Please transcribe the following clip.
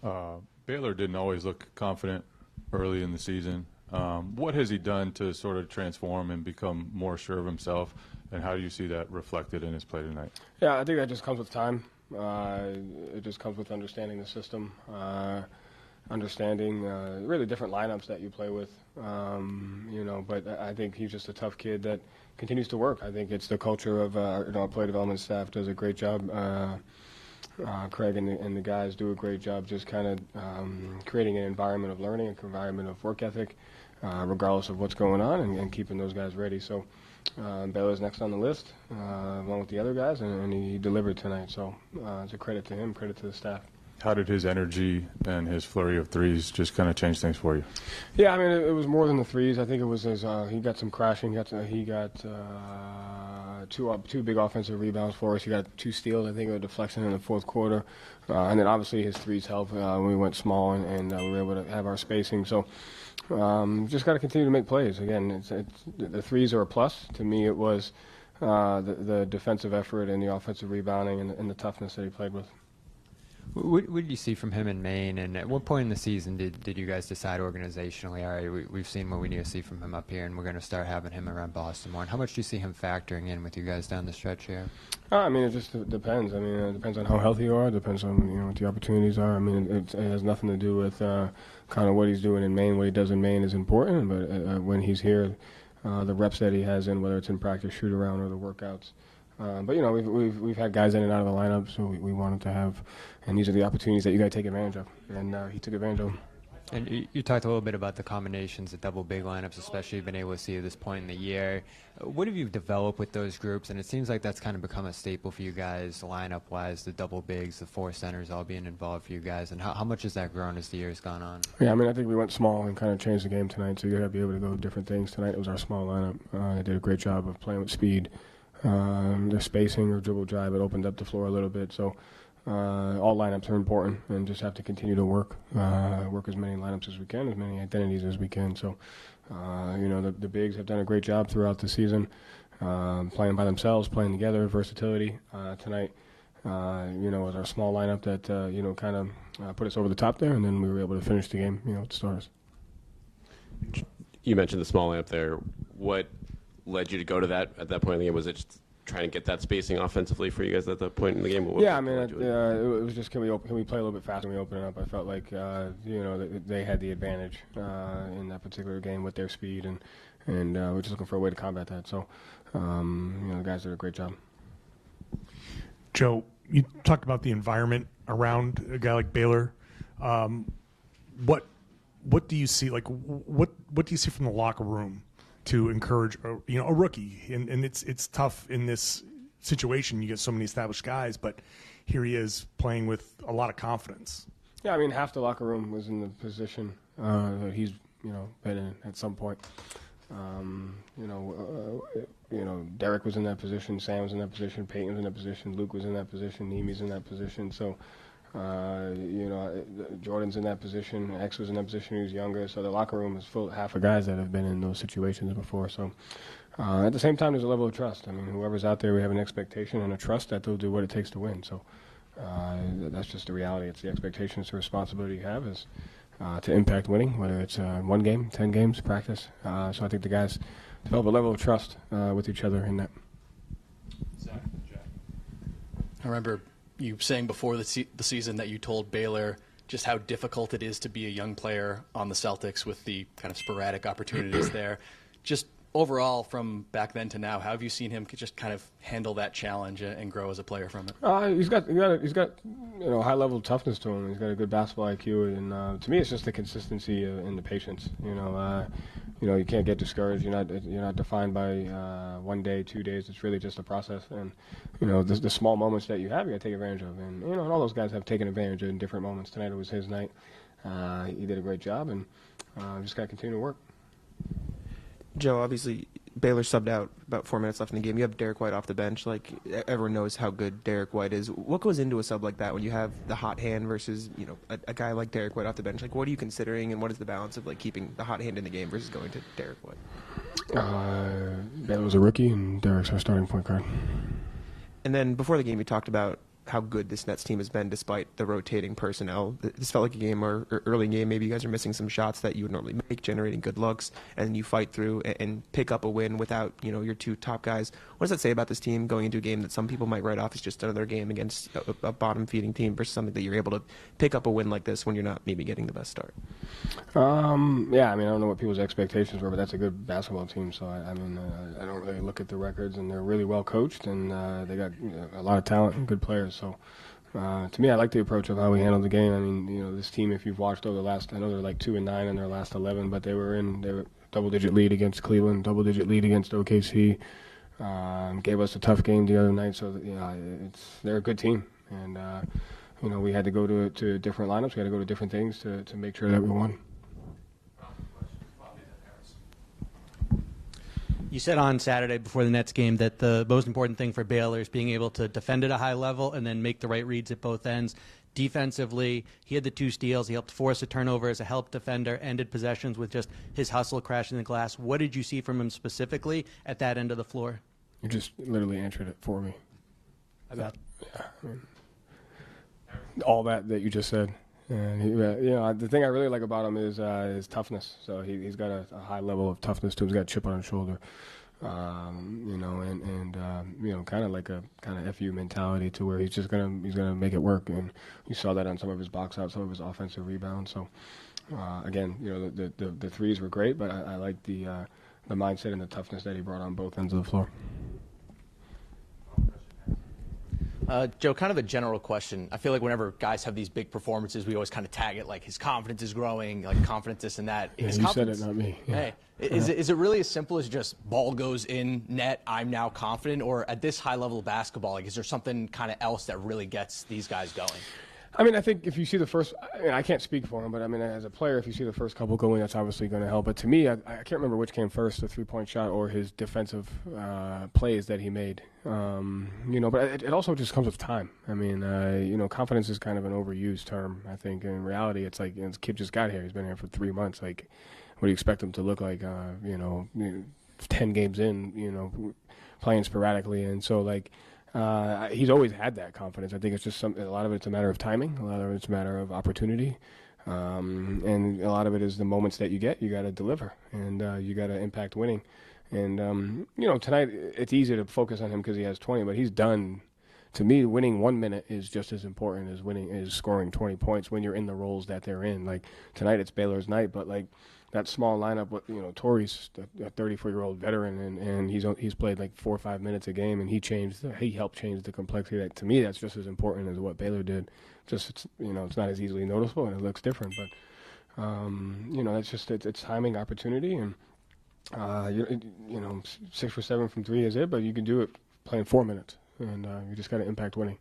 Baylor didn't always look confident early in the season. What has he done to sort of transform and become more sure of himself, and how do you see that reflected in his play tonight? Yeah, I think that just comes with time. It just comes with understanding the system, understanding really different lineups that you play with. But I think he's just a tough kid that continues to work. I think it's the culture of our player development staff does a great job. Craig and the guys do a great job just kind of creating an environment of learning, an environment of work ethic, regardless of what's going on, and keeping those guys ready. So Baylor's next on the list, along with the other guys, and he delivered tonight. So it's a credit to him, credit to the staff. How did his energy and his flurry of threes just kind of change things for you? Yeah, I mean, it was more than the threes. I think it was his, he got some crashing. He got two big offensive rebounds for us. He got 2 steals, I think, of a deflection in the fourth quarter. And then obviously his threes helped when we went small and we were able to have our spacing. So just got to continue to make plays. Again, the threes are a plus. To me, it was the defensive effort and the offensive rebounding and the toughness that he played with. What did you see from him in Maine, and at what point in the season did you guys decide organizationally, all right, we've seen what we need to see from him up here, and we're going to start having him around Boston more? And how much do you see him factoring in with you guys down the stretch here? I mean, it just depends. I mean, it depends on how healthy you are. It depends on what the opportunities are. I mean, it has nothing to do with kind of what he's doing in Maine. What he does in Maine is important, but when he's here, the reps that he has in, whether it's in practice, shoot around, or the workouts. But we've had guys in and out of the lineup, so we wanted to have, and these are the opportunities that you got to take advantage of, and he took advantage of them. And you talked a little bit about the combinations, the double big lineups, especially you've been able to see at this point in the year. What have you developed with those groups? And it seems like that's kind of become a staple for you guys, lineup-wise, the double bigs, the 4 centers all being involved for you guys. And how much has that grown as the year has gone on? Yeah, I mean, I think we went small and kind of changed the game tonight, so you got to be able to go with different things. Tonight it was our small lineup. They did a great job of playing with speed. The spacing or dribble drive, it opened up the floor a little bit. So all lineups are important, and just have to continue to work as many lineups as we can, as many identities as we can. So, the bigs have done a great job throughout the season, playing by themselves, playing together, versatility. Tonight, was our small lineup that, kind of put us over the top there, and then we were able to finish the game, with the stars. You mentioned the small lineup there. What led you to go to that at that point in the game? Was it just trying to get that spacing offensively for you guys at that point in the game? Yeah, I mean, it was just can we play a little bit faster when we open it up? I felt like they had the advantage in that particular game with their speed, and we're just looking for a way to combat that. So, the guys did a great job. Joe, you talked about the environment around a guy like Baylor. What do you see? Like, what do you see from the locker room to encourage a rookie? And it's tough in this situation. You get so many established guys, but here he is playing with a lot of confidence. Yeah, I mean, half the locker room was in the position that he's been in at some point. Derek was in that position, Sam was in that position, Peyton was in that position, Luke was in that position, Nemi's in that position. So, Jordan's in that position, X was in that position, he was younger. So the locker room is full, half of guys that have been in those situations before. So at the same time, there's a level of trust. I mean, whoever's out there, we have an expectation and a trust that they'll do what it takes to win. So that's just the reality. It's the expectation, it's the responsibility you have is to impact winning, whether it's 1 game, 10 games, practice. So I think the guys develop a level of trust with each other in that. Zach, Jack. I remember you saying before the season that you told Baylor just how difficult it is to be a young player on the Celtics with the kind of sporadic opportunities there. Just overall, from back then to now, how have you seen him just kind of handle that challenge and grow as a player from it? He's got high level of toughness to him. He's got a good basketball IQ, and to me, it's just the consistency and the patience. You can't get discouraged. You're not defined by 1 day, 2 days. It's really just a process, and the small moments that you have, you got to take advantage of. And and all those guys have taken advantage of in different moments. Tonight it was his night. He did a great job, and just got to continue to work. Joe, obviously, Baylor subbed out about 4 minutes left in the game. You have Derek White off the bench. Like, everyone knows how good Derek White is. What goes into a sub like that when you have the hot hand versus, a guy like Derek White off the bench? Like, what are you considering, and what is the balance of, keeping the hot hand in the game versus going to Derek White? Baylor was a rookie, and Derek's our starting point guard. And then before the game, you talked about how good this Nets team has been despite the rotating personnel. This felt like a game or early game. Maybe you guys are missing some shots that you would normally make, generating good looks, and you fight through and pick up a win without your two top guys. What does that say about this team going into a game that some people might write off as just another game against a bottom feeding team versus something that you're able to pick up a win like this when you're not maybe getting the best start? Yeah, I mean, I don't know what people's expectations were, but that's a good basketball team. So I don't really look at the records, and they're really well coached, and they got a lot of talent and good players. So to me, I like the approach of how we handled the game. I mean, this team, if you've watched over the last, I know they're like 2-9 in their last 11, but they were double-digit lead against Cleveland, double-digit lead against OKC. Gave us a tough game the other night. So they're a good team, and we had to go to different lineups. We had to go to different things to make sure that we won. You said on Saturday before the Nets game that the most important thing for Baylor is being able to defend at a high level and then make the right reads at both ends. Defensively, he had the 2 steals. He helped force a turnover as a help defender, ended possessions with just his hustle crashing the glass. What did you see from him specifically at that end of the floor? You just literally answered it for me. All that you just said. And the thing I really like about him is his toughness. So he's got a high level of toughness to him. He's got a chip on his shoulder, kind of like a kind of FU mentality to where he's gonna make it work. And you saw that on some of his box outs, some of his offensive rebounds. So again, the threes were great, but I like the mindset and the toughness that he brought on both ends of the floor. Joe, kind of a general question. I feel like whenever guys have these big performances, we always kind of tag it like his confidence is growing, like confidence this and that. Yeah, you said it, not me. Yeah. Hey, is it really as simple as just ball goes in net, I'm now confident, or at this high level of basketball, like is there something kind of else that really gets these guys going? I mean, I think if you see the first, I can't speak for him, but I mean, as a player, if you see the first couple going, that's obviously going to help. But to me, I can't remember which came first, the 3-point shot or his defensive plays that he made. But it also just comes with time. I mean, confidence is kind of an overused term, I think. In reality, it's like, this kid just got here. He's been here for 3 months. Like, what do you expect him to look like, 10 games in, playing sporadically? And so, like, he's always had that confidence. I think it's just a lot of it's a matter of timing. A lot of it's a matter of opportunity. And a lot of it is the moments that you get, you got to deliver, and you got to impact winning. And, tonight it's easy to focus on him because he has 20, but he's done. To me, winning 1 minute is just as important as scoring 20 points when you're in the roles that they're in. Like tonight, it's Baylor's night, but like that small lineup, Torrey's a 34-year-old veteran, and he's played like 4 or 5 minutes a game, and he helped change the complexity. That to me, that's just as important as what Baylor did. Just it's not as easily noticeable and it looks different, but that's just it's timing, opportunity, and 6 for 7 from 3 is it, but you can do it playing 4 minutes, and you just got to impact winning.